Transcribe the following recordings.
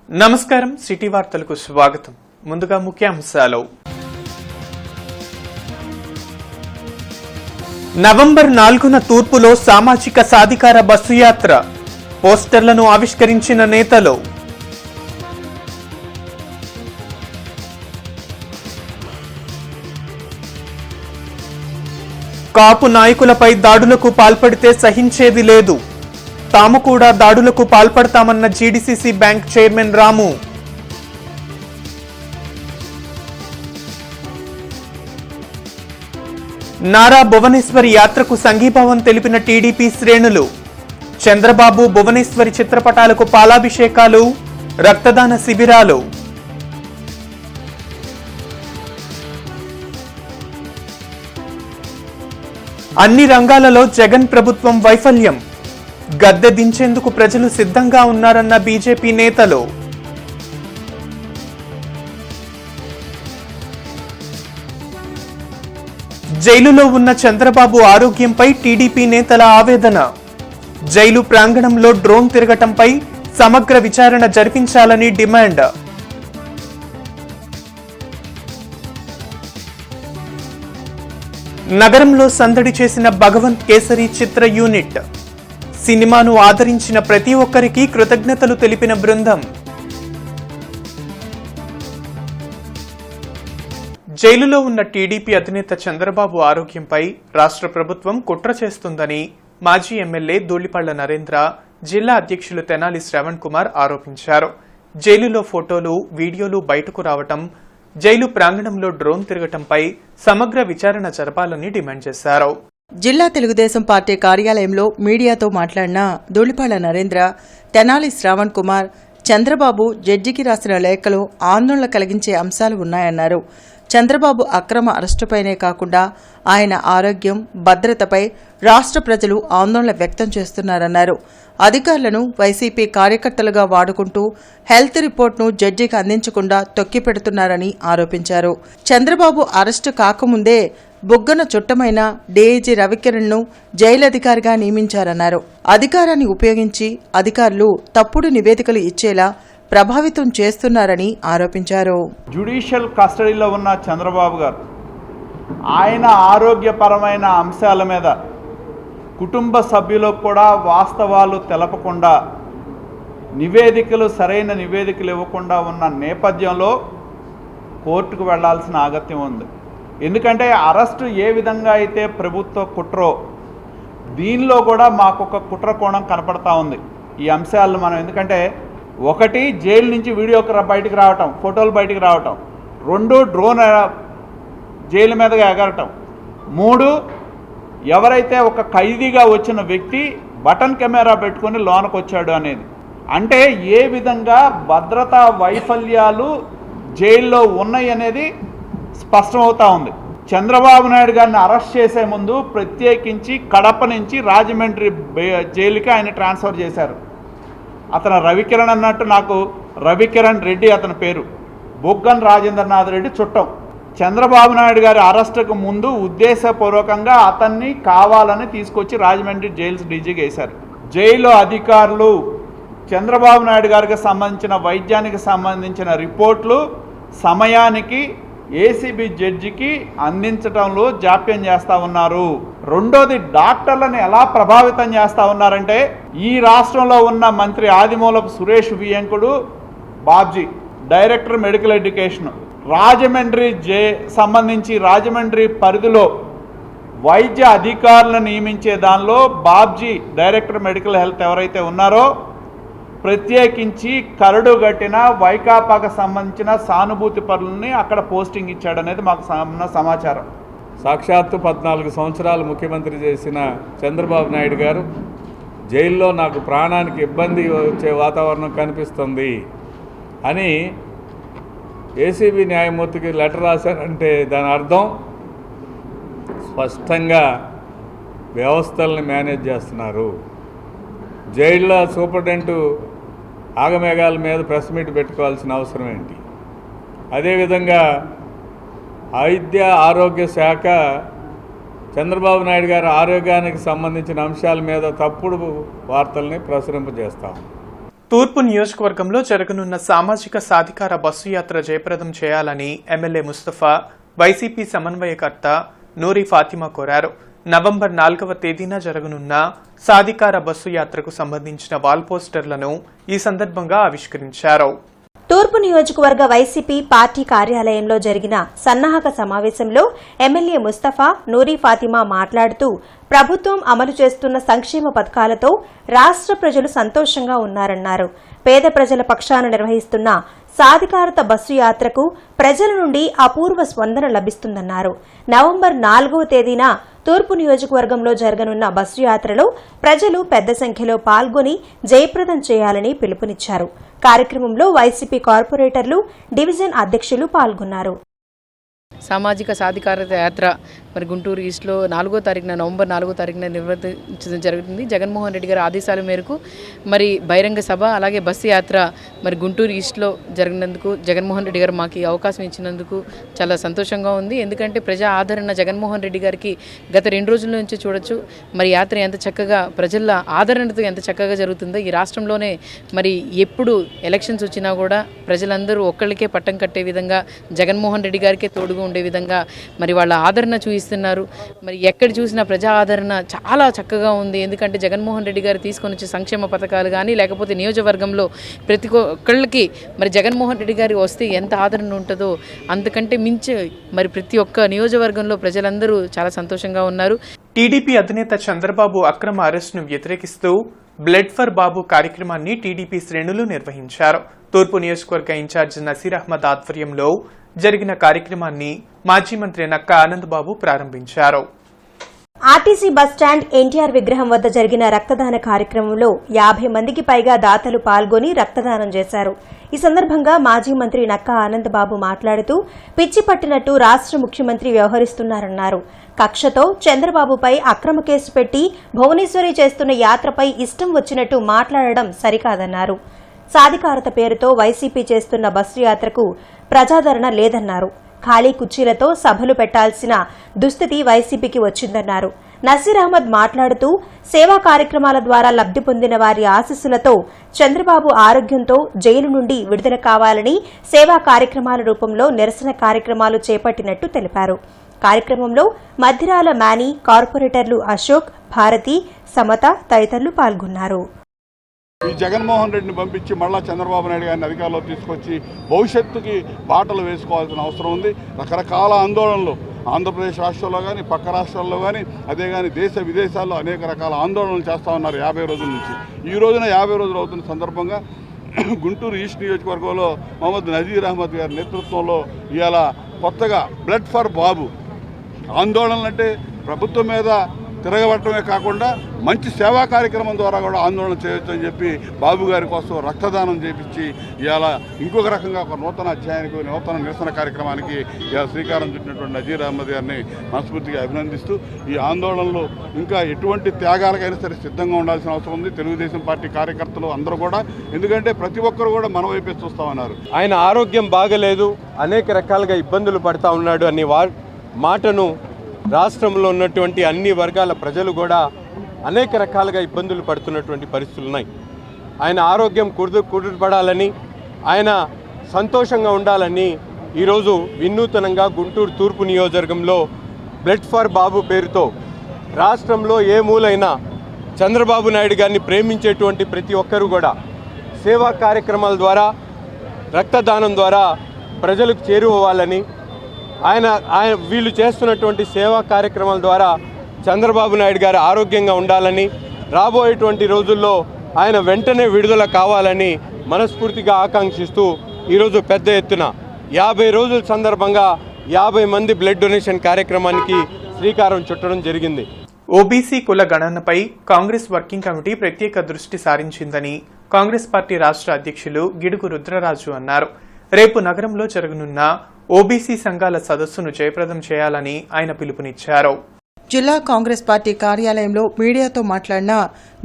నమస్కారం సిటీ వార్తలకు స్వాగతం. ముందుగా ముఖ్యాంశాలు. నవంబర్ 4న తూర్పులో సామాజిక సాధికార బస్సు యాత్ర, పోస్టర్లను ఆవిష్కరించిన నేతలు. కాపు నాయకులపై దాడులకు పాల్పడితే సహించేది లేదు, తాము కూడా దాడులకు పాల్పడతామన్న జీడీసీసీ బ్యాంక్ చైర్మన్ రాము. నారా భువనేశ్వరి యాత్రకు సంఘీభావం తెలిపిన టీడీపీ శ్రేణులు. చంద్రబాబు భువనేశ్వరి చిత్రపటాలకు పాలాభిషేకాలు, రక్తదాన శిబిరాలు. అన్ని రంగాలలో జగన్ ప్రభుత్వం వైఫల్యం, గద్దె దించేందుకు ప్రజలు సిద్ధంగా ఉన్నారన్న బీజేపీ నేతలు. జైలులో ఉన్న చంద్రబాబు ఆరోగ్యంపై టీడీపీ నేతల ఆవేదన. జైలు ప్రాంగణంలో డ్రోన్ తిరగటంపై సమగ్ర విచారణ జరిపించాలని డిమాండ్. నగరంలో సందడి చేసిన భగవంత్ కేసరి చిత్ర యూనిట్. సినిమాను ఆదరించిన ప్రతి ఒక్కరికి కృతజ్ఞతలు తెలిపిన బృందం. జైలులో ఉన్న టీడీపీ అధినేత చంద్రబాబు ఆరోగ్యంపై రాష్ట్ర ప్రభుత్వం కుట్ర చేస్తుందని మాజీ ఎమ్మెల్యే ధూళిపళ్ల నరేంద్ర, జిల్లా అధ్యక్షులు తెనాలి శ్రవణ్ కుమార్ ఆరోపించారు. జైలులో ఫోటోలు, వీడియోలు బయటకు రావటం, జైలు ప్రాంగణంలో డ్రోన్ తిరగటంపై సమగ్ర విచారణ జరపాలని డిమాండ్ చేశారు. జిల్లా తెలుగుదేశం పార్టీ కార్యాలయంలో మీడియాతో మాట్లాడిన ధూళిపళ్ల నరేంద్ర, తెనాలి శ్రావణ్ కుమార్, చంద్రబాబు జడ్జికి రాసిన లేఖలో ఆందోళన కలిగించే అంశాలు ఉన్నాయన్నారు. చంద్రబాబు అక్రమ అరెస్టుపైనే కాకుండా ఆయన ఆరోగ్యం, భద్రతపై రాష్ట్ర ప్రజలు ఆందోళన వ్యక్తం చేస్తున్నారన్నారు. అధికారులను వైసీపీ కార్యకర్తలుగా వాడుకుంటూ హెల్త్ రిపోర్ట్ను జడ్జికి అందించకుండా తొక్కిపెడుతున్నారని ఆరోపించారు. చంద్రబాబు అరెస్టు కాకముందే బుగ్గన చుట్టమైన డీఐజీ రవికిరణ్ను జైలు అధికారిగా నియమించారన్నారు. అధికారాన్ని ఉపయోగించి అధికారులు తప్పుడు నివేదికలు ఇచ్చేలా ప్రభావితం చేస్తున్నారని ఆరోపించారు. జ్యుడిషియల్ కస్టడీలో ఉన్న చంద్రబాబు గారు ఆయన ఆరోగ్యపరమైన అంశాల మీద కుటుంబ సభ్యులకు కూడా వాస్తవాలు తెలపకుండా సరైన నివేదికలు ఇవ్వకుండా ఉన్న నేపథ్యంలో కోర్టుకు వెళ్లాల్సిన అగత్యం ఉంది. ఎందుకంటే అరెస్టు ఏ విధంగా అయితే ప్రభుత్వ కుట్రో, దీనిలో కూడా మాకొక కుట్ర కోణం కనపడతా ఉంది. ఈ అంశాలను మనం ఎందుకంటే ఒకటి జైలు నుంచి వీడియో బయటికి రావటం, ఫోటోలు బయటికి రావటం, 2 డ్రోన్ జైలు మీదగా ఎగరటం, 3 ఎవరైతే ఒక ఖైదీగా వచ్చిన వ్యక్తి బటన్ కెమెరా పెట్టుకొని లోనకు వచ్చాడు అనేది. అంటే ఏ విధంగా భద్రతా వైఫల్యాలు జైల్లో ఉన్నాయి అనేది స్పష్టమవుతా ఉంది. చంద్రబాబు నాయుడు గారిని అరెస్ట్ చేసే ముందు ప్రత్యేకించి కడప నుంచి రాజమండ్రి జైలుకి ఆయన ట్రాన్స్ఫర్ చేశారు. అతను రవికిరణ్ అన్నట్టు, నాకు రవికిరణ్ రెడ్డి అతని పేరు, బుగ్గన్ రాజేంద్రనాథ్ రెడ్డి చుట్టం. చంద్రబాబు నాయుడు గారి అరెస్టుకు ముందు ఉద్దేశపూర్వకంగా అతన్ని కావాలని తీసుకొచ్చి రాజమండ్రి జైల్స్ డీజీకి వేశారు. జైలు అధికారులు చంద్రబాబు నాయుడు గారికి సంబంధించిన వైద్యానికి సంబంధించిన రిపోర్ట్లు సమయానికి ఏసీబీ జడ్జికి అందించడంలో జాప్యం చేస్తూ ఉన్నారు. రెండోది, డాక్టర్లను ఎలా ప్రభావితం చేస్తూ ఉన్నారంటే, ఈ రాష్ట్రంలో ఉన్న మంత్రి ఆదిమూలపు సురేష్ వియంకుడు Babji, director medical education, Rajahmundry సంబంధించి రాజమండ్రి పరిధిలో వైద్య అధికారులను నియమించే దానిలో బాబ్జీ డైరెక్టర్ మెడికల్ హెల్త్ ఎవరైతే ఉన్నారో ప్రత్యేకించి కరడుగట్టిన వైకాపాకు సంబంధించిన సానుభూతి పరులని అక్కడ పోస్టింగ్ ఇచ్చాడనేది మాకు సమాచారం. సాక్షాత్తు 14 సంవత్సరాలు ముఖ్యమంత్రి చేసిన చంద్రబాబు నాయుడు గారు జైల్లో నాకు ప్రాణానికి ఇబ్బంది వచ్చే వాతావరణం కనిపిస్తుంది అని ఏసీబీ న్యాయమూర్తికి లెటర్ రాశారంటే దాని అర్థం స్పష్టంగా వ్యవస్థల్ని మేనేజ్ చేస్తున్నారు. జైల్లో సూపరింటెండెంట్ ఆగమేఘాల మీద ప్రెస్ మీట్ పెట్టుకోవాల్సిన అవసరం ఏంటి? అదేవిధంగా వైద్య ఆరోగ్య శాఖ చంద్రబాబు నాయుడు గారి ఆరోగ్యానికి సంబంధించిన అంశాల మీద తప్పుడు వార్తల్ని ప్రచురింపజేస్తాం. తూర్పు నియోజకవర్గంలో జరగనున్న సామాజిక సాధికార బస్సు యాత్ర జయప్రదం చేయాలని ఎమ్మెల్యే ముస్తఫా, వైసీపీ సమన్వయకర్త నూరి ఫాతిమా కోరారు. నవంబర్ 4వ తేదీన జరగనున్న సాధికార బస్సు యాత్రకు సంబంధించిన వాల్ పోస్టర్లను ఈ సందర్భంగా ఆవిష్కరించారు. తూర్పు నియోజకవర్గ వైసీపీ పార్టీ కార్యాలయంలో జరిగిన సన్నాహక సమావేశంలో ఎమ్మెల్యే ముస్తఫా, నూరి ఫాతిమా మాట్లాడుతూ ప్రభుత్వం అమలు చేస్తున్న సంక్షేమ పథకాలతో రాష్ట్ర ప్రజలు సంతోషంగా ఉన్నారన్నారు. పేద ప్రజల పక్షాన నిర్వహిస్తున్న సాధికారత బస్సు యాత్రకు ప్రజల నుండి అపూర్వ స్పందన లభిస్తుందన్నారు. నవంబర్ 4వ తేదీన తూర్పు నియోజకవర్గంలో జరగనున్న బస్సు యాత్రలో ప్రజలు పెద్ద సంఖ్యలో పాల్గొని జయప్రదం చేయాలని పిలుపునిచ్చారు. కార్యక్రమంలో వైసీపీ కార్పొరేటర్లు, డివిజన్ అధ్యక్షులు పాల్గొన్నారు. సామాజిక సాధికారత యాత్ర మరి గుంటూరు ఈస్ట్లో నవంబర్ 4వ తారీఖున నిర్వహించడం జరుగుతుంది. జగన్మోహన్ రెడ్డి గారి ఆదేశాల మేరకు మరి బహిరంగ సభ అలాగే బస్సు యాత్ర మరి గుంటూరు ఈస్ట్లో జరిగినందుకు జగన్మోహన్ రెడ్డి గారు మాకు ఈ అవకాశం ఇచ్చినందుకు చాలా సంతోషంగా ఉంది. ఎందుకంటే ప్రజా ఆదరణ జగన్మోహన్ రెడ్డి గారికి గత 2 రోజుల నుంచి చూడొచ్చు. మరి యాత్ర ఎంత చక్కగా ప్రజల ఆదరణతో ఎంత చక్కగా జరుగుతుందో. ఈ రాష్ట్రంలోనే మరి ఎప్పుడు ఎలక్షన్స్ వచ్చినా కూడా ప్రజలందరూ ఒక్కళ్ళకే పట్టం కట్టే విధంగా జగన్మోహన్ రెడ్డి గారికే తోడుగా ఉండే విధంగా మరి వాళ్ళ ఆదరణ చూపిస్తున్నారు. మరి ఎక్కడ చూసినా ప్రజా ఆదరణ చాలా చక్కగా ఉంది. ఎందుకంటే జగన్మోహన్ రెడ్డి గారు తీసుకొని వచ్చే సంక్షేమ పథకాలు కానీ లేకపోతే నియోజకవర్గంలో ప్రతి ఒక్కళ్ళకి మరి జగన్మోహన్ రెడ్డి గారి వస్తే ఎంత ఆదరణ ఉంటుందో అంతకంటే మించి మరి ప్రతి ఒక్క నియోజకవర్గంలో ప్రజలందరూ చాలా సంతోషంగా ఉన్నారు. టీడీపీ అధినేత చంద్రబాబు అక్రమ అరెస్టును వ్యతిరేకిస్తూ బ్లడ్ ఫర్ బాబు కార్యక్రమాన్ని టీడీపీ శ్రేణులు నిర్వహించారు. తూర్పు నియోజకవర్గ ఇన్ఛార్జ్ నసీర్ అహ్మద్ ఆధ్వర్యంలో జరిగిన కార్యక్రమాన్ని మాజీ మంత్రి నక్కా ఆనందబాబు ప్రారంభించారు. ఆర్టీసీ బస్టాండ్ ఎన్టీఆర్ విగ్రహం వద్ద జరిగిన రక్తదాన కార్యక్రమంలో 50 మందికి పైగా దాతలు పాల్గొని రక్తదానం చేశారు. ఈ సందర్భంగా మాజీ మంత్రి నక్కా ఆనందబాబు మాట్లాడుతూ పిచ్చి పట్టినట్టు రాష్ట్ర ముఖ్యమంత్రి వ్యవహరిస్తున్నారన్నారు. కక్షతో చంద్రబాబుపై అక్రమ కేసు పెట్టి భువనేశ్వరి చేస్తున్న యాత్రపై ఇష్టం వచ్చినట్టు మాట్లాడడం సరికాదన్నారు. సాధికారత పేరుతో వైసీపీ చేస్తున్న బస్సు యాత్రకు ప్రజాదరణ లేదన్నారు. ఖాళీ కుర్చీలతో సభలు పెట్టాల్సిన దుస్థితి వైసీపీకి వచ్చిందన్నారు. నసీర్ అహ్మద్ మాట్లాడుతూ సేవా కార్యక్రమాల ద్వారా లబ్ధి పొందిన వారి ఆశీస్సులతో చంద్రబాబు ఆరోగ్యంతో జైలు నుండి విడుదల కావాలని సేవా కార్యక్రమాల రూపంలో నిరసన కార్యక్రమాలు చేపట్టినట్టు తెలిపారు. కార్యక్రమంలో మధ్యరాల మాని, కార్పొరేటర్లు అశోక్, భారతి, సమత తదితరులు పాల్గొన్నారు. ఈ జగన్మోహన్ రెడ్డిని పంపించి మళ్ళా చంద్రబాబు నాయుడు గారిని అధికారంలో తీసుకొచ్చి భవిష్యత్తుకి బాటలు వేసుకోవాల్సిన అవసరం ఉంది. రకరకాల ఆందోళనలు ఆంధ్రప్రదేశ్ రాష్ట్రంలో కానీ పక్క రాష్ట్రాల్లో కానీ అదే కానీ దేశ విదేశాల్లో అనేక రకాల ఆందోళనలు చేస్తూ ఉన్నారు 50 రోజుల నుంచి. ఈ రోజున 50 రోజులు అవుతున్న సందర్భంగా గుంటూరు ఈస్ట్ నియోజకవర్గంలో మొహమ్మద్ నజీర్ అహ్మద్ గారి నేతృత్వంలో ఇవాళ కొత్తగా బ్లడ్ ఫర్ బాబు ఆందోళనలు అంటే ప్రభుత్వం మీద తిరగబట్టడమే కాకుండా మంచి సేవా కార్యక్రమం ద్వారా కూడా ఆందోళన చేయొచ్చు అని చెప్పి బాబు గారి కోసం రక్తదానం చేపించి ఇవాళ ఇంకొక రకంగా ఒక నూతన అధ్యాయానికి నూతన నిరసన కార్యక్రమానికి ఇవాళ శ్రీకారం చుట్టినటువంటి నజీర్ అహ్మద్ గారిని మనస్ఫూర్తిగా అభినందిస్తూ ఈ ఆందోళనలో ఇంకా ఎటువంటి త్యాగాలకైనా సరే సిద్ధంగా ఉండాల్సిన అవసరం ఉంది. తెలుగుదేశం పార్టీ కార్యకర్తలు అందరూ కూడా, ఎందుకంటే ప్రతి ఒక్కరు కూడా మన వైపే చూస్తామన్నారు. ఆయన ఆరోగ్యం బాగలేదు, అనేక రకాలుగా ఇబ్బందులు పడతా ఉన్నాడు అనే మాటను రాష్ట్రంలో ఉన్నటువంటి అన్ని వర్గాల ప్రజలు కూడా అనేక రకాలుగా ఇబ్బందులు పడుతున్నటువంటి పరిస్థితులు ఉన్నాయి. ఆయన ఆరోగ్యం కుదుటపడాలని, ఆయన సంతోషంగా ఉండాలని ఈరోజు వినూతనంగా గుంటూరు తూర్పు నియోజకవర్గంలో బ్లడ్ ఫర్ బాబు పేరుతో రాష్ట్రంలో ఏ మూలైనా చంద్రబాబు నాయుడు గారిని ప్రేమించేటువంటి ప్రతి ఒక్కరూ కూడా సేవా కార్యక్రమాల ద్వారా రక్తదానం ద్వారా ప్రజలకు చేరువవ్వాలని, ఆయన వీళ్ళు చేస్తున్నటువంటి సేవా కార్యక్రమాల ద్వారా చంద్రబాబు నాయుడు గారు ఆరోగ్యంగా ఉండాలని, రాబోయేటువంటి రోజుల్లో ఆయన వెంటనే విడుదల కావాలని మనస్ఫూర్తిగా ఆకాంక్షిస్తూ ఈరోజు పెద్ద ఎత్తున 50 రోజుల సందర్భంగా 50 మంది బ్లడ్ డొనేషన్ కార్యక్రమానికి శ్రీకారం చుట్టడం జరిగింది. ఓబీసీ కుల గణనపై కాంగ్రెస్ వర్కింగ్ కమిటీ ప్రత్యేక దృష్టి సారించిందని కాంగ్రెస్ పార్టీ రాష్ట్ర అధ్యక్షులు గిడుగు రుద్రరాజు అన్నారు. రేపు నగరంలో జరగనున్న ఓబీసీ సంఘాల సదస్సును జయప్రదం చేయాలని ఆయన పిలుపునిచ్చారు. జిల్లా కాంగ్రెస్ పార్టీ కార్యాలయంలో మీడియాతో మాట్లాడిన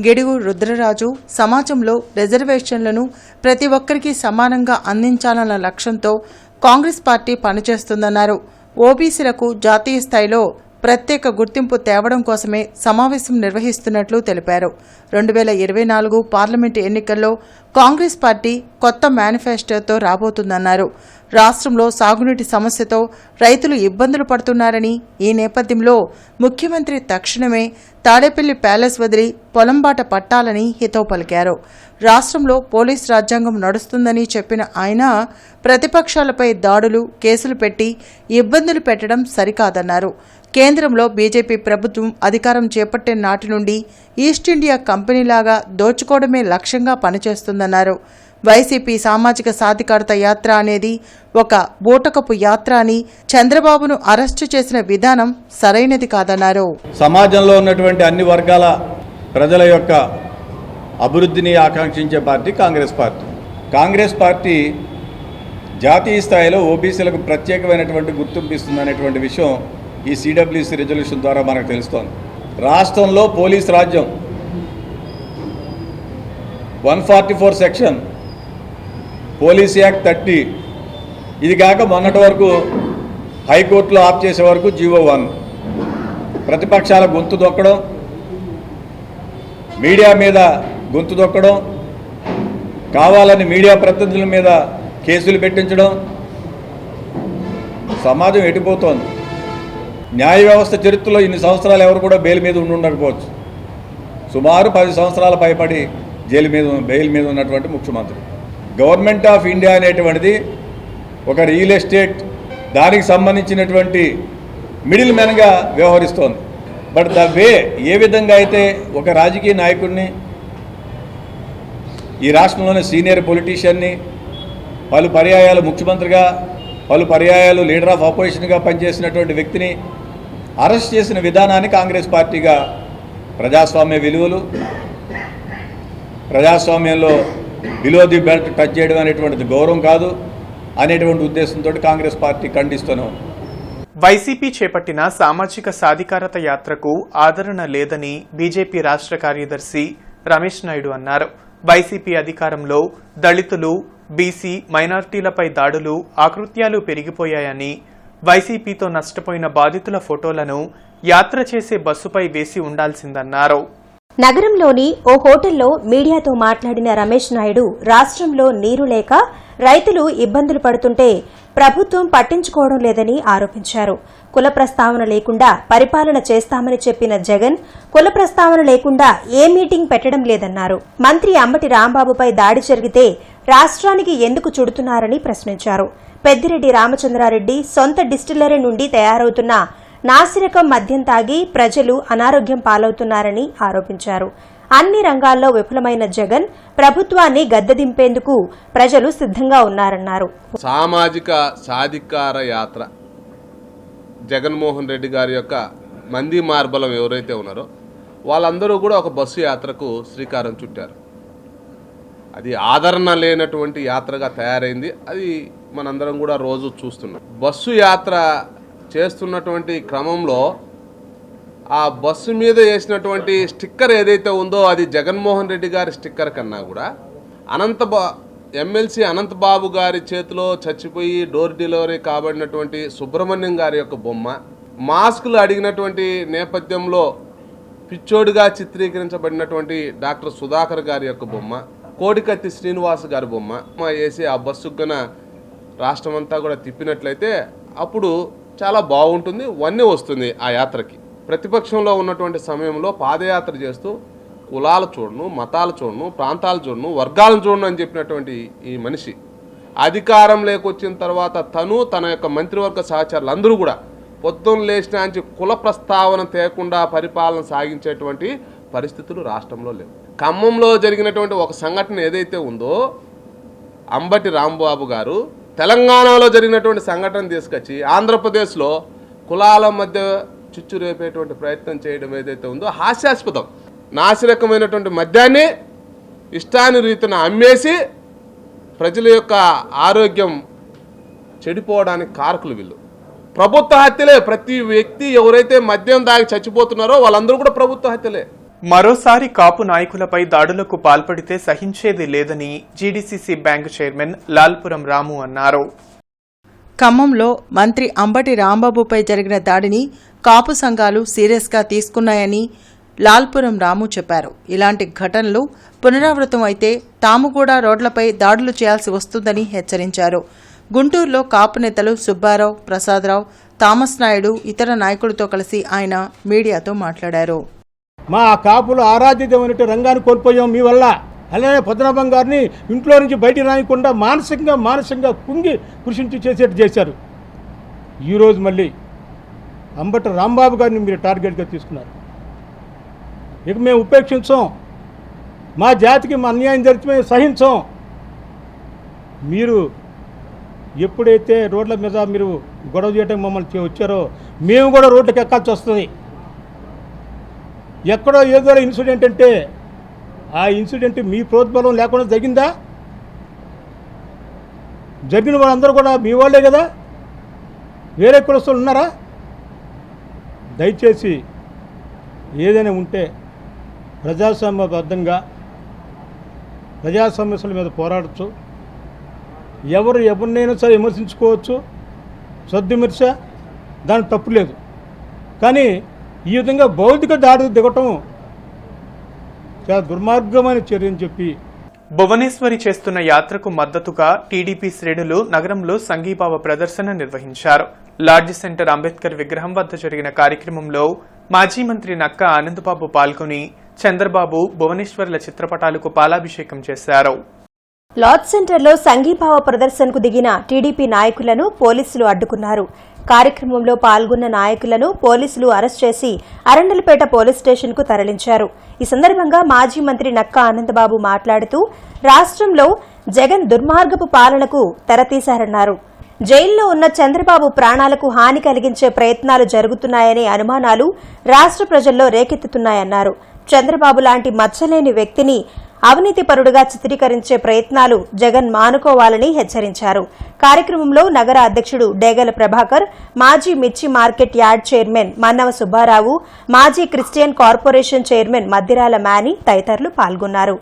గిడుగు రుద్రరాజు సమాజంలో రిజర్వేషన్లను ప్రతి ఒక్కరికి సమానంగా అందించాలన్న లక్ష్యంతో కాంగ్రెస్ పార్టీ పనిచేస్తుందన్నారు. ఓబీసీలకు జాతీయ స్థాయిలో ప్రత్యేక గుర్తింపు తేవడం కోసమే సమావేశం నిర్వహిస్తున్నట్లు తెలిపారు. 2024 పార్లమెంటు ఎన్నికల్లో కాంగ్రెస్ పార్టీ కొత్త మేనిఫెస్టోతో రాబోతుందన్నారు. రాష్ట్రంలో సాగునీటి సమస్యతో రైతులు ఇబ్బందులు పడుతున్నారని, ఈ నేపథ్యంలో ముఖ్యమంత్రి తక్షణమే తాడేపల్లి ప్యాలెస్ వదిలి పొలంబాట పట్టాలని హితవు పలికారు. రాష్ట్రంలో పోలీస్ రాజ్యాంగం నడుస్తుందని చెప్పిన ఆయన ప్రతిపక్షాలపై దాడులు, కేసులు పెట్టి ఇబ్బందులు పెట్టడం సరికాదన్నారు. కేంద్రంలో బీజేపీ ప్రభుత్వం అధికారం చేపట్టే నాటి నుండి ఈస్ట్ ఇండియా కంపెనీలాగా దోచుకోవడమే లక్ష్యంగా పనిచేస్తుందన్నారు. వైసీపీ సామాజిక సాధికారత యాత్ర అనేది ఒక బూటకపు యాత్ర అని, చంద్రబాబును అరెస్టు చేసిన విధానం సరైనది కాదన్నారు. సమాజంలో ఉన్నటువంటి అన్ని వర్గాల ప్రజల యొక్క అభివృద్ధిని ఆకాంక్షించే party Congress party. Congress party జాతీయ స్థాయిలో ఓబీసీలకు ప్రత్యేకమైనటువంటి గుర్తింపు ఇస్తుందనేటువంటి విషయం ఈ సిడబ్ల్యూసీ రెజల్యూషన్ ద్వారా మనకు తెలుస్తోంది. రాష్ట్రంలో పోలీస్ రాజ్యం 144 సెక్షన్, పోలీస్ యాక్ట్ 30, ఇది కాక మొన్నటి వరకు హైకోర్టులో ఆప్ చేసే వరకు జీవో 1, ప్రతిపక్షాల గొంతు దొక్కడం, మీడియా మీద గొంతు దొక్కడం, కావాలని మీడియా ప్రతినిధుల మీద కేసులు పెట్టించడం, సమాజం ఎటుపోతోంది. న్యాయ వ్యవస్థ చరిత్రలో ఇన్ని సంవత్సరాలు ఎవరు కూడా బెయిల్ మీద ఉండకపోవచ్చు. సుమారు 10 సంవత్సరాల పైబడి బెయిల్ మీద ఉన్నటువంటి ముఖ్యమంత్రి. గవర్నమెంట్ ఆఫ్ ఇండియా అనేటువంటిది ఒక రియల్ ఎస్టేట్, దానికి సంబంధించినటువంటి మిడిల్ మ్యాన్గా వ్యవహరిస్తోంది. బట్ ద వే ఏ విధంగా అయితే ఒక రాజకీయ నాయకుడిని, ఈ రాష్ట్రంలోని సీనియర్ పొలిటీషియన్ని, పలు పర్యాయాలు ముఖ్యమంత్రిగా, పలు పర్యాయాలు లీడర్ ఆఫ్ అపోజిషన్గా పనిచేసినటువంటి వ్యక్తిని అరెస్ట్ చేసిన విధానాన్ని కాంగ్రెస్ పార్టీగా ప్రజాస్వామ్య విలువలు, ప్రజాస్వామ్యంలో బిలో ది బెల్ట్ టచ్ చేయడం అనేటువంటిది గౌరవం కాదు అనేటువంటి ఉద్దేశంతో కాంగ్రెస్ పార్టీ ఖండిస్తున్నాం. వైసీపీ చేపట్టిన సామాజిక సాధికారత యాత్రకు ఆదరణ లేదని బీజేపీ రాష్ట్ర కార్యదర్శి రమేష్ నాయుడు అన్నారు. వైసీపీ అధికారంలో దళితులు, బీసీ, మైనార్టీలపై దాడులు, ఆకృత్యాలు పెరిగిపోయాయని, వైసీపీతో నష్టపోయిన బాధితుల ఫోటోలను యాత్ర చేసే బస్సుపై వేసి ఉండాల్సిందన్నారు. నగరంలోని ఓ హోటల్లో మీడియాతో మాట్లాడిన రమేష్ నాయుడు రాష్ట్రంలో నీరు లేక రైతులు ఇబ్బందులు పడుతుంటే ప్రభుత్వం పట్టించుకోవడం లేదని ఆరోపించారు. కుల ప్రస్తావన లేకుండా పరిపాలన చేస్తామని చెప్పిన జగన్ కుల ప్రస్తావన లేకుండా ఏ మీటింగ్ పెట్టడం లేదన్నారు. మంత్రి అంబటి రాంబాబుపై దాడి జరిగితే రాష్ట్రానికి ఎందుకు చుడుతున్నారని ప్రశ్నించారు. పెద్దిరెడ్డి రామచంద్రారెడ్డి సొంత డిస్టిల్లరీ నుండి తయారవుతున్న నాసిరకం మద్యం తాగి ప్రజలు అనారోగ్యం పాలవుతున్నారని ఆరోపించారు. అన్ని రంగాల్లో విఫలమైన జగన్ ప్రభుత్వాన్ని గద్దెదింపేందుకు ప్రజలు సిద్ధంగా ఉన్నారన్నారు. సామాజిక సాధికార యాత్ర జగన్మోహన్ రెడ్డి గారి యొక్క మంది మార్బలం ఎవరైతే ఉన్నారో వాళ్ళందరూ కూడా ఒక బస్సు యాత్రకు శ్రీకారం చుట్టారు. అది ఆదరణ లేనటువంటి యాత్రగా తయారైంది. అది మనందరం కూడా రోజు చూస్తున్నాం. బస్సు యాత్ర చేస్తున్నటువంటి క్రమంలో ఆ బస్సు మీద వేసినటువంటి స్టిక్కర్ ఏదైతే ఉందో అది జగన్మోహన్ రెడ్డి గారి స్టిక్కర్ కన్నా కూడా ఎమ్మెల్సీ అనంతబాబు గారి చేతిలో చచ్చిపోయి డోర్ డెలివరీ కాబడినటువంటి సుబ్రహ్మణ్యం గారి యొక్క బొమ్మ, మాస్కులు అడిగినటువంటి నేపథ్యంలో పిచ్చోడిగా చిత్రీకరించబడినటువంటి డాక్టర్ సుధాకర్ గారి యొక్క బొమ్మ, కోడికత్తి శ్రీనివాస్ గారి బొమ్మ వేసి ఆ బస్సుకు గన రాష్ట్రం అంతా కూడా తిప్పినట్లయితే అప్పుడు చాలా బాగుంటుంది, వన్నీ వస్తుంది ఆ యాత్రకి. ప్రతిపక్షంలో ఉన్నటువంటి సమయంలో పాదయాత్ర చేస్తూ కులాలు చూడను, మతాలు చూడను, ప్రాంతాలు చూడను, వర్గాలను చూడను అని చెప్పినటువంటి ఈ మనిషి అధికారం లేకొచ్చిన తర్వాత తన యొక్క మంత్రివర్గ సహచరులు అందరూ కూడా పొద్దున్న లేచినాంచి కుల ప్రస్తావన తేకుండా పరిపాలన సాగించేటువంటి పరిస్థితులు రాష్ట్రంలో లేవు. ఖమ్మంలో జరిగినటువంటి ఒక సంఘటన ఏదైతే ఉందో, అంబటి రాంబాబు గారు తెలంగాణలో జరిగినటువంటి సంఘటన తీసుకొచ్చి ఆంధ్రప్రదేశ్లో కులాల మధ్య చిచ్చు రేపేటువంటి ప్రయత్నం చేయడం ఏదైతే ఉందో హాస్యాస్పదం. నాసిరకమైనటువంటి మద్యాన్ని ఇష్టానురీతిన అమ్మేసి ప్రజల యొక్క ఆరోగ్యం చెడిపోవడానికి కారకులు వీళ్ళు. ప్రభుత్వ హత్యలే. ప్రతి వ్యక్తి ఎవరైతే మద్యం దాగి చచ్చిపోతున్నారో వాళ్ళందరూ కూడా ప్రభుత్వ హత్యలే. మరోసారి కాపు నాయకులపై దాడులకు పాల్పడితే సహించేది లేదని జీడీసీసీ బ్యాంకు చైర్మన్ లాల్పురం రాము అన్నారు. ఖమ్మంలో మంత్రి అంబటి రాంబాబుపై జరిగిన దాడిని కాపు సంఘాలు సీరియస్గా తీసుకున్నాయని లాల్పురం రాము చెప్పారు. ఇలాంటి ఘటనలు పునరావృతం అయితే తాము కూడా రోడ్లపై దాడులు చేయాల్సి వస్తుందని హెచ్చరించారు. గుంటూరులో కాపు నేతలు సుబ్బారావు, ప్రసాదరావు, థామస్ నాయుడు ఇతర నాయకులతో కలిసి ఆయన మీడియాతో మాట్లాడారు. మా కాపులు ఆరాధ్యమైనట్టు రంగాన్ని కోల్పోయాం మీ వల్ల. అలానే పద్మనాభం గారిని ఇంట్లో నుంచి బయటికి రానికుండా మానసికంగా కుంగి కృషించి చేసేట్టు చేశారు. ఈరోజు మళ్ళీ అంబటి రాంబాబు గారిని మీరు టార్గెట్గా తీసుకున్నారు. ఇక మేము ఉపేక్షించాం. మా జాతికి మా అన్యాయం జరిగితే మేము సహించాం. మీరు ఎప్పుడైతే రోడ్ల మీద మీరు గొడవ చేయడం మమ్మల్ని వచ్చారో మేము కూడా రోడ్లకు ఎక్కాల్సి వస్తుంది. ఎక్కడో ఏదో ఇన్సిడెంట్ అంటే ఆ ఇన్సిడెంట్ మీ ప్రోద్బలం లేకుండా జరిగిందా? జరిగిన వాళ్ళందరూ కూడా మీ వాళ్ళే కదా, వేరే కులస్తులు ఉన్నారా? దయచేసి ఏదైనా ఉంటే ప్రజాస్వామ్యబద్ధంగా ప్రజా సమస్యల మీద పోరాడచ్చు. ఎవరినైనా సరే విమర్శించుకోవచ్చు, సద్విమర్శ, దాని తప్పు లేదు. కానీ ఈ విధంగా భౌతిక దాడి దిగటం చాలా దుర్మార్గమైన చర్య అని చెప్పి భువనేశ్వరి చేస్తున్న యాత్రకు మద్దతుగా టీడీపీ శ్రేణులు నగరంలో సంఘీభావ ప్రదర్శన నిర్వహించారు. లార్జ్ సెంటర్ అంబేద్కర్ విగ్రహం వద్ద జరిగిన కార్యక్రమంలో మాజీ మంత్రి నక్కా ఆనందబాబు పాల్గొని చంద్రబాబు, భువనేశ్వర్ల చిత్రపటాలకు పాలాభిషేకం చేశారు. లార్జ్ సెంటర్లో సంఘీభావ ప్రదర్శనకు దిగిన టీడీపీ నాయకులను పోలీసులు అడ్డుకున్నారు. కార్యక్రమంలో పాల్గొన్న నాయకులను పోలీసులు అరెస్ట్ చేసి అరండలపేట పోలీస్ స్టేషన్కు తరలించారు. ఈ సందర్భంగా మాజీ మంత్రి నక్కా ఆనందబాబు మాట్లాడుతూ రాష్ట్రంలో జగన్ దుర్మార్గపు పాలనకు తెరతీశారన్నారు. జైల్లో ఉన్న చంద్రబాబు ప్రాణాలకు హాని కలిగించే ప్రయత్నాలు జరుగుతున్నాయనే అనుమానాలు రాష్ట్ర ప్రజల్లో రేకెత్తుతున్నాయన్నారు. చంద్రబాబు లాంటి మచ్చలేని వ్యక్తిని అవినీతిపరుడుగా చిత్రీకరించే ప్రయత్నాలు జగన్ మానుకోవాలని హెచ్చరించారు. కార్యక్రమంలో నగర అధ్యక్షుడు డేగల ప్రభాకర్, మాజీ మిర్చి market yard chairman Mannava Subbarao, మాజీ క్రిస్టియన్ కార్పొరేషన్ చైర్మన్ మద్దిరాల మేని తదితరులు పాల్గొన్నారు.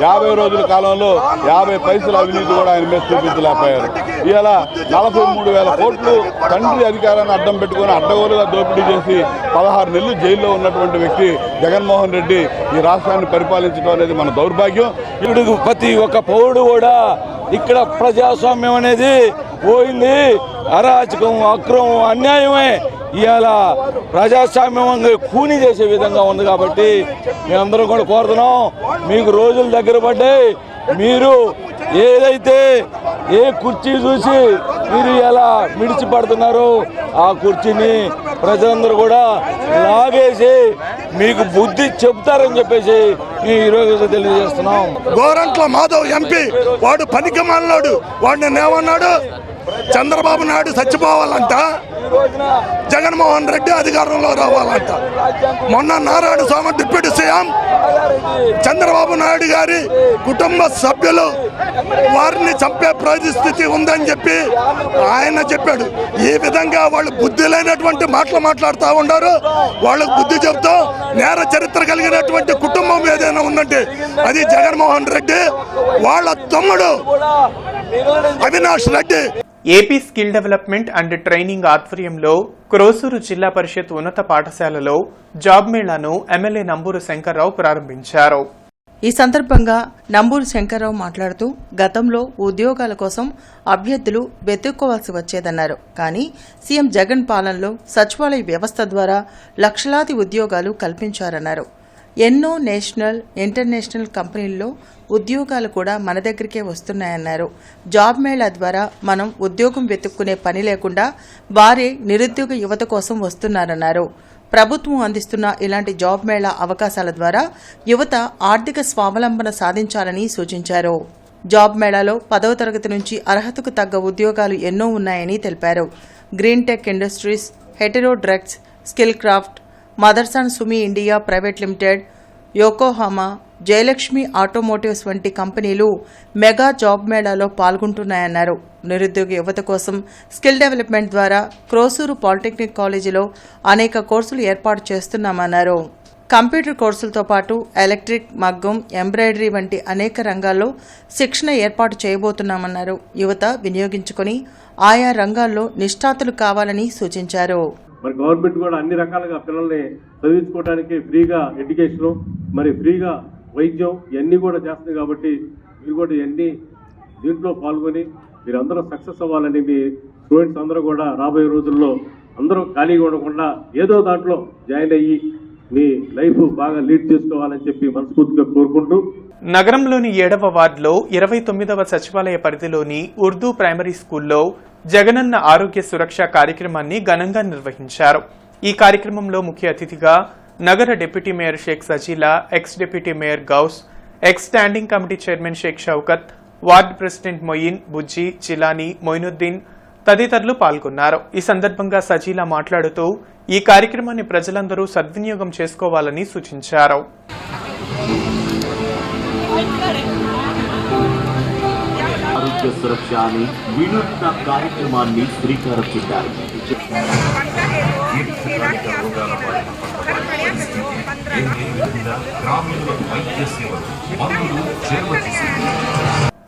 యాభై రోజుల కాలంలో 50 పైసల అవినీతి కూడా ఆయన మీద చూపించలేకపోయారు. ఇలా 43,000 కోట్లు తండ్రి అధికారాన్ని అడ్డం పెట్టుకుని అడ్డగోలుగా దోపిడీ చేసి 16 నెలలు జైల్లో ఉన్నటువంటి వ్యక్తి జగన్మోహన్ రెడ్డి ఈ రాష్ట్రాన్ని పరిపాలించడం అనేది మన దౌర్భాగ్యం. ఇప్పుడు ప్రతి ఒక్క పౌరుడు కూడా ఇక్కడ ప్రజాస్వామ్యం అనేది పోయింది. అరాచకం, అక్రమం, అన్యాయమే ఇవాళ ప్రజాస్వామ్యం కూని చేసే విధంగా ఉంది. కాబట్టి మేమందరం కూడా కోరుతున్నాం, మీకు రోజులు దగ్గర పడ్డాయి. మీరు ఏదైతే ఏ కుర్చీ చూసి మీరు ఎలా మిడిచిపడుతున్నారో ఆ కుర్చీని ప్రజలందరూ కూడా లాగేసి మీకు బుద్ధి చెప్తారని చెప్పేసి మేము ఈరోజు తెలియజేస్తున్నాం. గోరంట్ల మాధవ్ ఎంపీ వాడు పనికి మాలినాడు. వాడు నేను ఏమన్నాడు, చంద్రబాబు నాయుడు చచ్చిపోవాలంట, జగన్మోహన్ రెడ్డి అధికారంలో రావాలంట. మొన్న నారాయణ స్వామి డిప్యూటీ సీఎం చంద్రబాబు నాయుడు గారి కుటుంబ సభ్యులు వారిని చంపే పరిస్థితి ఉందని చెప్పి ఆయన చెప్పాడు. ఈ విధంగా వాళ్ళు బుద్ధి లేనటువంటి మాటలు మాట్లాడుతూ ఉన్నారు. వాళ్ళకు బుద్ధి చెబుతూ నేర చరిత్ర కలిగినటువంటి కుటుంబం ఏదైనా ఉందంటే అది జగన్మోహన్ రెడ్డి, వాళ్ళ తమ్ముడు Avinash Reddy. AP skill development and training ఆధ్వర్యంలో క్రోసూరు జిల్లా పరిషత్ ఉన్నత పాఠశాలలో జాబ్ మేళాను ఎమ్మెల్యే నంబూరు శంకర్రావు ప్రారంభించారు. ఈ సందర్భంగా నంబూరు శంకర్రావు మాట్లాడుతూ గతంలో ఉద్యోగాల కోసం అభ్యర్థులు వెతుక్కోవాల్సి వచ్చేదన్నారు. కానీ సీఎం జగన్ పాలనలో సచివాలయ వ్యవస్థ ద్వారా లక్షలాది ఉద్యోగాలు కల్పించారన్నారు. ఎన్నో నేషనల్, ఇంటర్నేషనల్ కంపెనీల్లో ఉద్యోగాలు కూడా మన దగ్గరికే వస్తున్నాయన్నారు. జాబ్ మేళా ద్వారా మనం ఉద్యోగం వెతుక్కునే పని లేకుండా వారే నిరుద్యోగ యువత కోసం వస్తున్నారన్నారు. ప్రభుత్వం అందిస్తున్న ఇలాంటి జాబ్ మేళా అవకాశాల ద్వారా యువత ఆర్థిక స్వావలంబన సాధించాలని సూచించారు. జాబ్ మేళాలో 10వ తరగతి నుంచి అర్హతకు తగ్గ ఉద్యోగాలు ఎన్నో ఉన్నాయని తెలిపారు. Green tech industries, Hetero drugs, skill craft, Motherson Sumi India private limited, Yokohama, Jayalakshmi automotives వంటి కంపెనీలు మెగా జాబ్ మేళాలో పాల్గొంటున్నాయన్నారు. నిరుద్యోగ యువత కోసం స్కిల్ డెవలప్మెంట్ ద్వారా క్రోసూరు పాలిటెక్నిక్ కాలేజీలో అనేక కోర్సులు ఏర్పాటు చేస్తున్నామన్నారు. కంప్యూటర్ కోర్సులతో పాటు ఎలక్ట్రిక్, మగ్గం, ఎంబ్రాయిడరీ వంటి అనేక రంగాల్లో శిక్షణ ఏర్పాటు చేయబోతున్నామన్నారు. యువత వినియోగించుకుని ఆయా రంగాల్లో నిష్ణాతులు కావాలని సూచించారు. మరి గవర్నమెంట్ కూడా అన్ని రకాలుగా పిల్లల్ని చదివించుకోవడానికి ఫ్రీగా ఎడ్యుకేషను, మరి ఫ్రీగా వైద్యం ఇవన్నీ కూడా చేస్తుంది. కాబట్టి మీరు కూడా ఇవన్నీ దీంట్లో పాల్గొని మీరందరూ సక్సెస్ అవ్వాలని మీ స్టూడెంట్స్ అందరూ కూడా రాబోయే రోజుల్లో అందరూ ఖాళీగా ఉండకుండా ఏదో దాంట్లో జాయిన్ అయ్యి మీ లైఫ్ బాగా లీడ్ చేసుకోవాలని చెప్పి మనస్ఫూర్తిగా కోరుకుంటూ, నగరంలోని 7వ వార్డులో 29వ సచివాలయ పరిధిలోని ఉర్దూ ప్రైమరీ స్కూల్లో జగనన్న ఆరోగ్య సురక్ష కార్యక్రమాన్ని ఘనంగా నిర్వహించారు. ఈ కార్యక్రమంలో ముఖ్య అతిథిగా నగర deputy mayor Sheikh Sajila, ex deputy mayor Gous, ex standing committee chairman Sheikh Shaukat, ward president Moin, Bujji, Jilani, Moinuddin తదితరులు పాల్గొన్నారు. ఈ సందర్భంగా సజీలా మాట్లాడుతూ ఈ కార్యక్రమాన్ని ప్రజలందరూ సద్వినియోగం చేసుకోవాలని సూచించారు. ఆరోగ్య సురక్ష అని వినూత్న కార్యక్రమాన్ని శ్రీకారం చుట్టారు.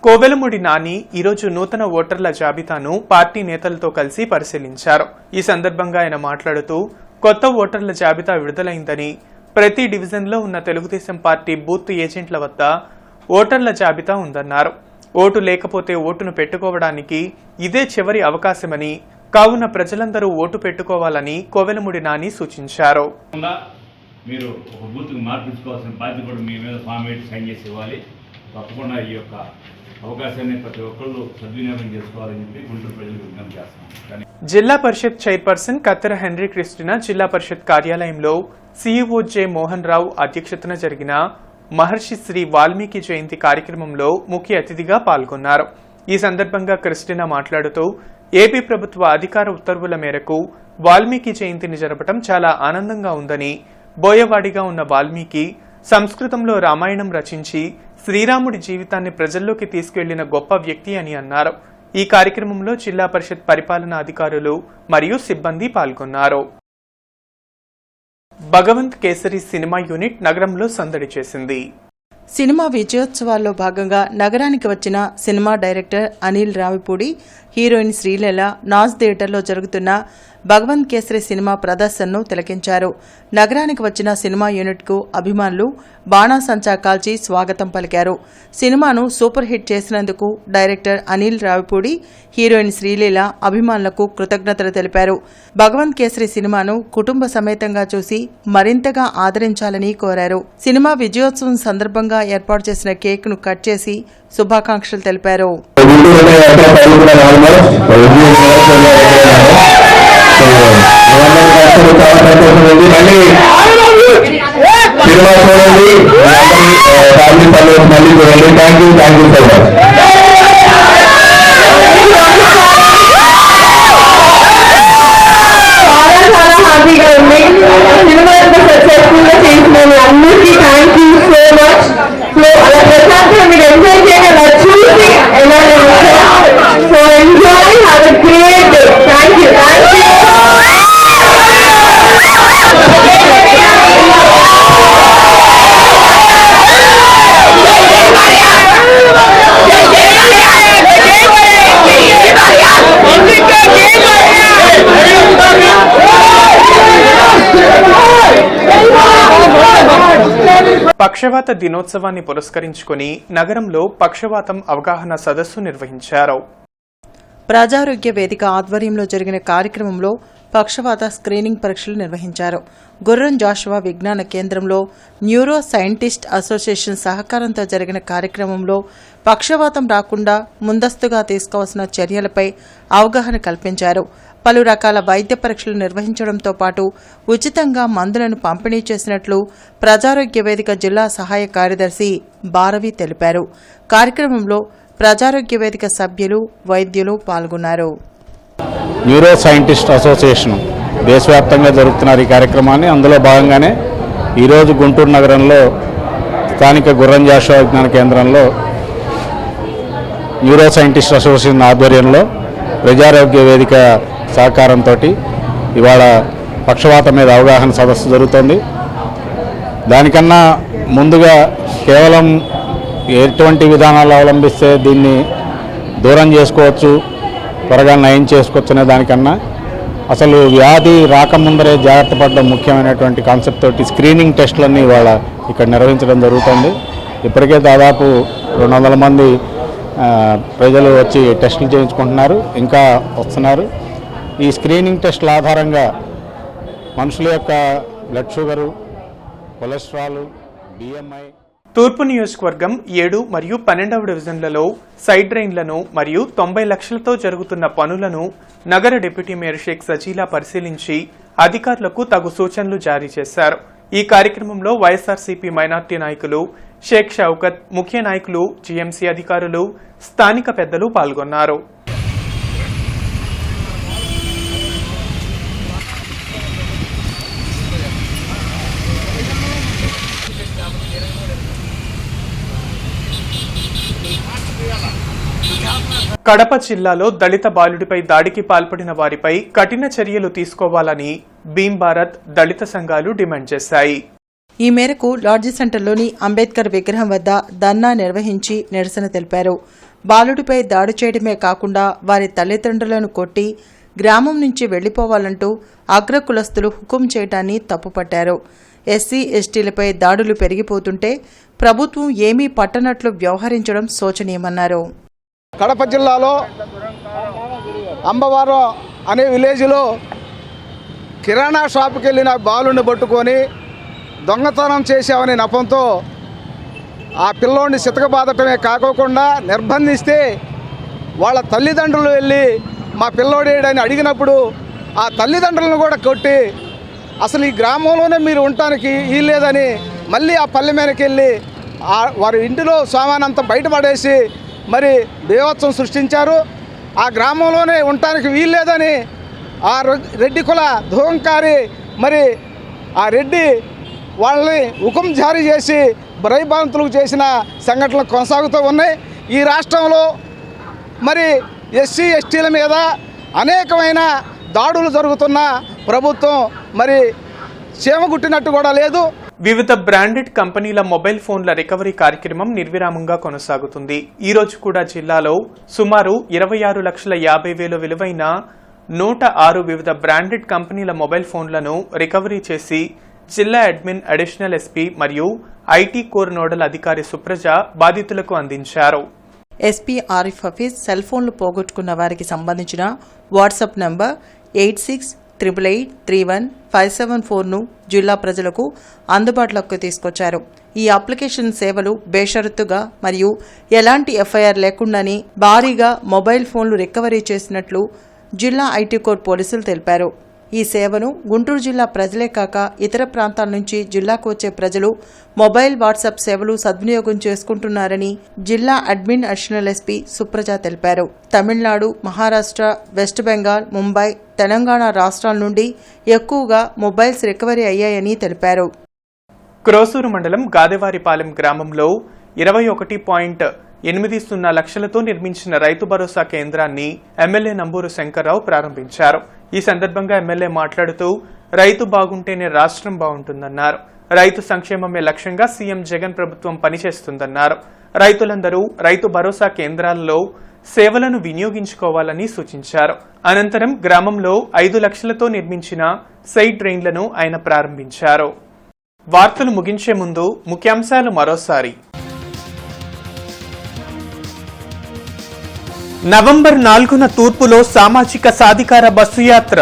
కోవెలముడి నాని ఈరోజు నూతన ఓటర్ల జాబితాను పార్టీ నేతలతో కలిసి పరిశీలించారు. ఈ సందర్భంగా ఆయన మాట్లాడుతూ కొత్త ఓటర్ల జాబితా విడుదలైందని, ప్రతి డివిజన్లో ఉన్న తెలుగుదేశం పార్టీ బూత్ ఏజెంట్ల వద్ద ఓటర్ల జాబితా ఉందన్నారు. ఓటు లేకపోతే ఓటును పెట్టుకోవడానికి ఇదే చివరి అవకాశమని, కావున ప్రజలందరూ ఓటు పెట్టుకోవాలని కోవెలముడి నాని సూచించారు. మీరు ఒక బూత్కు మార్పించుకోవాల్సిన బాధ్యత కూడా మీ మీద ఫార్మేట్ సైన్ చేసి ఇవ్వాలి. తప్పకుండా ఈ యొక్క అవకాశాన్ని ప్రతి ఒక్కళ్ళు సద్వినియోగం చేసుకోవాలని చెప్పి గుంటూరు ప్రజలకు విజ్ఞప్తి చేస్తున్నాం. జిల్లా పరిషత్ చైర్పర్సన్ కత్తెర హెన్రీ క్రిస్టినా జిల్లా పరిషత్ కార్యాలయంలో సీఈఓ జె మోహన్ రావు అధ్యక్షతన జరిగిన మహర్షి శ్రీ వాల్మీకి జయంతి కార్యక్రమంలో ముఖ్య అతిథిగా పాల్గొన్నారు. ఈ సందర్భంగా క్రిస్టినా మాట్లాడుతూ ఏపీ ప్రభుత్వ అధికార ఉత్తర్వుల మేరకు వాల్మీకి జయంతిని జరపడం చాలా ఆనందంగా ఉందని, బోయవాడిగా ఉన్న వాల్మీకి సంస్కృతంలో రామాయణం రచించి శ్రీరాముడి జీవితాన్ని ప్రజల్లోకి తీసుకెళ్లిన గొప్ప వ్యక్తి అని అన్నారు. ఈ కార్యక్రమంలో జిల్లా పరిషత్ పరిపాలనా అధికారులు మరియు సిబ్బంది పాల్గొన్నారు. భగవంత్ కేసరి సినిమా యూనిట్ నగరంలో సందడి చేసింది. సినిమా విజయోత్సవాల్లో భాగంగా నగరానికి వచ్చిన cinema director Anil Ravipudi, heroine Sreeleela Naaz థియేటర్లో జరుగుతున్న భగవంత్ కేసరి సినిమా ప్రదర్శనను తిలకించారు. నగరానికి వచ్చిన సినిమా యూనిట్కు అభిమానులు బాణాసంచా కాల్చి స్వాగతం పలికారు. సినిమాను సూపర్ హిట్ చేసినందుకు డైరెక్టర్ అనిల్ రావిపూడి, హీరోయిన్ శ్రీలీల అభిమానులకు కృతజ్ఞతలు తెలిపారు. భగవంత్ కేసరి సినిమాను కుటుంబ సమేతంగా చూసి మరింతగా ఆదరించాలని కోరారు. సినిమా విజయోత్సవం సందర్భంగా ఏర్పాటు చేసిన కేక్ను కట్ చేసి శుభాకాంక్షలు తెలిపారు. సినిమా చూడండి, ఫ్యామిలీ పనులు మళ్ళీ చూడండి. Thank you so much. చాలా హ్యాపీగా ఉంది. సినిమా ఎంత సక్సెస్ఫుల్ గా చేసినాను. అందరికీ thank you so much. So అలా ప్రశాంతంగా మీరు ఎంజాయ్ చేయాలి, చూసి ఎలా so enjoy, have a great day. Thank you. పక్షవాత దినోత్సవాన్ని పురస్కరించుకుని నగరంలో పక్షవాతం అవగాహన సదస్సు నిర్వహించారు. ప్రజారోగ్య వేదిక ఆధ్వర్యంలో జరిగిన కార్యక్రమంలో పక్షవాత స్క్రీనింగ్ పరీక్షలు నిర్వహించారు. గుర్రం జాషువా విజ్ఞాన కేంద్రంలో న్యూరో సైంటిస్ట్ అసోసియేషన్ సహకారంతో జరిగిన కార్యక్రమంలో పక్షవాతం రాకుండా ముందస్తుగా తీసుకోవాల్సిన చర్యలపై అవగాహన కల్పించారు. పలు రకాల వైద్య పరీక్షలు నిర్వహించడంతో పాటు ఉచితంగా మందులను పంపిణీ చేసినట్లు ప్రజారోగ్య వేదిక జిల్లా సహాయ కార్యదర్శి భారవి తెలిపారు. కార్యక్రమంలో ప్రజారోగ్య వేదిక సభ్యులు, వైద్యులు పాల్గొన్నారు. న్యూరో సైంటిస్ట్ అసోసియేషన్ దేశవ్యాప్తంగా జరుపుతున్నారు ఈ కార్యక్రమాన్ని. అందులో భాగంగానే ఈరోజు గుంటూరు నగరంలో స్థానిక గుర్రం జాషువా విజ్ఞాన కేంద్రంలో న్యూరో సైంటిస్ట్ అసోసియేషన్ ఆధ్వర్యంలో ప్రజారోగ్య వేదిక సహకారంతో ఇవాళ పక్షవాతం మీద అవగాహన సదస్సు జరుగుతోంది. దానికన్నా ముందుగా కేవలం ఎటువంటి విధానాలు అవలంబిస్తే దీన్ని దూరం చేసుకోవచ్చు, త్వరగా నయం చేసుకోవచ్చు అనే దానికన్నా అసలు వ్యాధి రాకముందరే జాగ్రత్త పడడం ముఖ్యమైనటువంటి కాన్సెప్ట్ తోటి స్క్రీనింగ్ టెస్టులన్నీ ఇవాళ ఇక్కడ నిర్వహించడం జరుగుతుంది. ఇప్పటికే దాదాపు 200 మంది ప్రజలు వచ్చి టెస్టులు చేయించుకుంటున్నారు, ఇంకా వస్తున్నారు. ఈ స్క్రీనింగ్ టెస్టుల ఆధారంగా మనుషుల యొక్క బ్లడ్ షుగరు, కొలెస్ట్రాల్, BMI. తూర్పు నియోజకవర్గం 7 మరియు 12వ డివిజన్లలో సైడ్ డ్రైన్లను మరియు 90 లక్షలతో జరుగుతున్న పనులను నగర డిప్యూటీ మేయర్ షేక్ సజీలా పరిశీలించి అధికారులకు తగు సూచనలు జారీ చేశారు. ఈ కార్యక్రమంలో వైఎస్ఆర్సీపీ మైనార్టీ నాయకులు షేక్ షౌకత్, ముఖ్య నాయకులు, జీఎంసీ అధికారులు, స్థానిక పెద్దలు పాల్గొన్నారు. కడప జిల్లాలో దళిత బాలుడిపై దాడికి పాల్పడిన వారిపై కఠిన చర్యలు తీసుకోవాలని భీమ్ భారత్ దళిత సంఘాలు డిమాండ్ చేశాయి. ఈ మేరకు లాడ్జి సెంటర్లోని అంబేద్కర్ విగ్రహం వద్ద ధర్నా నిర్వహించి నిరసన తెలిపారు. బాలుడిపై దాడి చేయడమే కాకుండా వారి తల్లిదండ్రులను కొట్టి గ్రామం నుంచి వెళ్లిపోవాలంటూ అగ్రకులస్తులు హుకుం చేయడాన్ని తప్పుపట్టారు. ఎస్సీ, ఎస్టీలపై దాడులు పెరిగిపోతుంటే ప్రభుత్వం ఏమీ పట్టనట్లు వ్యవహరించడం శోచనీయమన్నారు. కడప జిల్లాలో అంబవరం అనే విలేజ్లో కిరాణా షాపుకి వెళ్ళిన బాలుని పట్టుకొని దొంగతనం చేశామనే నెపంతో ఆ పిల్లోడిని సితకబాదటమే కాకోకుండా నిర్బంధిస్తే వాళ్ళ తల్లిదండ్రులు వెళ్ళి మా పిల్లోడేడని అడిగినప్పుడు ఆ తల్లిదండ్రులను కూడా కొట్టి అసలు ఈ గ్రామంలోనే మీరు ఉండటానికి వీల్లేదని మళ్ళీ ఆ పల్లె మీదకి వెళ్ళి వారి ఇంటిలో సామానంతా బయటపడేసి మరి బీభత్సం సృష్టించారు. ఆ గ్రామంలోనే ఉండటానికి వీల్లేదని ఆ రెడ్డి కుల ధూంకారి మరి ఆ రెడ్డి వాళ్ళని హుకుం జారీ చేసి భయభ్రాంతులకు చేసిన సంఘటనలు కొనసాగుతూ ఉన్నాయి. ఈ రాష్ట్రంలో మరి ఎస్సీ, ఎస్టీల మీద అనేకమైన దాడులు జరుగుతున్న ప్రభుత్వం మరి చేమగుట్టినట్టు కూడా లేదు. వివిధ బ్రాండెడ్ కంపెనీల మొబైల్ ఫోన్ల రికవరీ కార్యక్రమం నిర్విరామంగా కొనసాగుతుంది. ఈ రోజు కూడా జిల్లాలో సుమారు 26,50,000 విలువైన 106 వివిధ బ్రాండెడ్ కంపెనీల మొబైల్ ఫోన్లను రికవరీ చేసి జిల్లా అడ్మిన్, అడిషనల్ ఎస్పీ మరియు ఐటీ కోర్ నోడల్ అధికారి సుప్రజ బాధితులకు అందించారు. ఎస్పీ ఆరిఫ్ హఫీజ్ సెల్ ఫోన్లు పోగొట్టుకున్న వారికి సంబంధించిన వాట్సాప్ నంబర్ 8688315774ను జిల్లా ప్రజలకు అందుబాటులోకి తీసుకొచ్చారు. ఈ అప్లికేషన్ సేవలు బేషరతుగా మరియు ఎలాంటి ఎఫ్ఐఆర్ లేకుండానే భారీగా మొబైల్ ఫోన్లు రికవరీ చేసినట్లు జిల్లా ఐటీ కోర్ పోలీసులు తెలిపారు. ఈ సేవను గుంటూరు జిల్లా ప్రజలే కాక ఇతర ప్రాంతాల నుంచి జిల్లాకు వచ్చే ప్రజలు మొబైల్, వాట్సాప్ సేవలు సద్వినియోగం చేసుకుంటున్నారని జిల్లా అడ్మిన్, అడిషనల్ ఎస్పీ సుప్రజ తెలిపారు. తమిళనాడు, మహారాష్ట్ర, వెస్ట్ బెంగాల్, ముంబై, తెలంగాణ రాష్ట్రాల నుండి ఎక్కువగా మొబైల్స్ రికవరీ అయ్యాయని తెలిపారు. క్రోసూరు మండలం గాదెవారిపాలెం గ్రామంలో 21.80 లక్షలతో నిర్మించిన రైతు భరోసా కేంద్రాన్ని ఎమ్మెల్యే నంబూరు శంకర్రావు ప్రారంభించారు. ఈ సందర్భంగా ఎమ్మెల్యే మాట్లాడుతూ రైతు బాగుంటేనే రాష్ట్రం బాగుంటుందన్నారు. రైతు సంక్షేమమే లక్ష్యంగా సీఎం జగన్ ప్రభుత్వం పనిచేస్తుందన్నారు. రైతులందరూ రైతు భరోసా కేంద్రాలలో సేవలను వినియోగించుకోవాలని సూచించారు. అనంతరం గ్రామంలో 5 లక్షలతో నిర్మించిన సైడ్ డ్రైన్లను ఆయన ప్రారంభించారు. వార్తలు ముగించే ముందు ముఖ్యాంశాలు మరోసారి. నవంబర్ 4న తూర్పులో సామాజిక సాధికార బస్సు యాత్ర,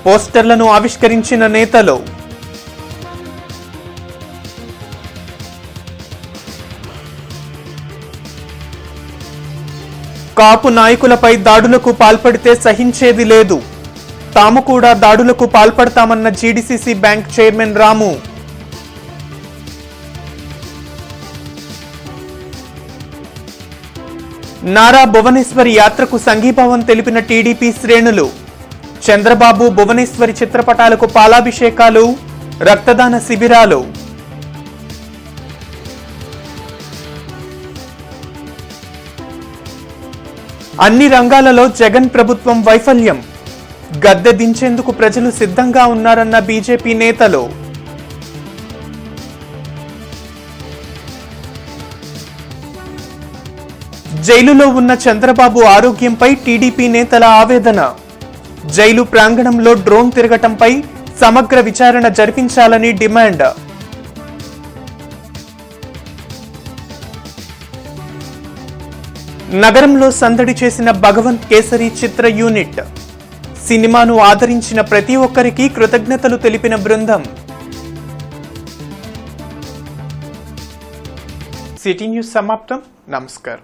పోస్టర్లను ఆవిష్కరించిన నేతలు. కాపు నాయకులపై దాడులకు పాల్పడితే సహించేది లేదు, తాము కూడా దాడులకు పాల్పడతామన్న జీడీసీసీ బ్యాంక్ చైర్మన్ రాము. నారా భువనేశ్వరి యాత్రకు సంఘీభావం తెలిపిన టీడీపీ శ్రేణులు, చంద్రబాబు భువనేశ్వరి చిత్రపటాలకు పాలాభిషేకాలు, రక్తదాన శిబిరాలు. అన్ని రంగాలలో జగన్ ప్రభుత్వం వైఫల్యం, గద్దె దించేందుకు ప్రజలు సిద్ధంగా ఉన్నారన్న బీజేపీ నేతలు. జైలులో ఉన్న చంద్రబాబు ఆరోగ్యంపై టీడీపీ నేతల ఆవేదన. జైలు ప్రాంగణంలో డ్రోన్ తిరగటంపై సమగ్ర విచారణ జరిపించాలని డిమాండ్. నగరంలో సందడి చేసిన భగవంత్ కేసరి చిత్ర యూనిట్. సినిమాను ఆదరించిన ప్రతి ఒక్కరికి కృతజ్ఞతలు తెలిపిన బృందం. సిటీ న్యూస్ సమాప్తం. నమస్కారం.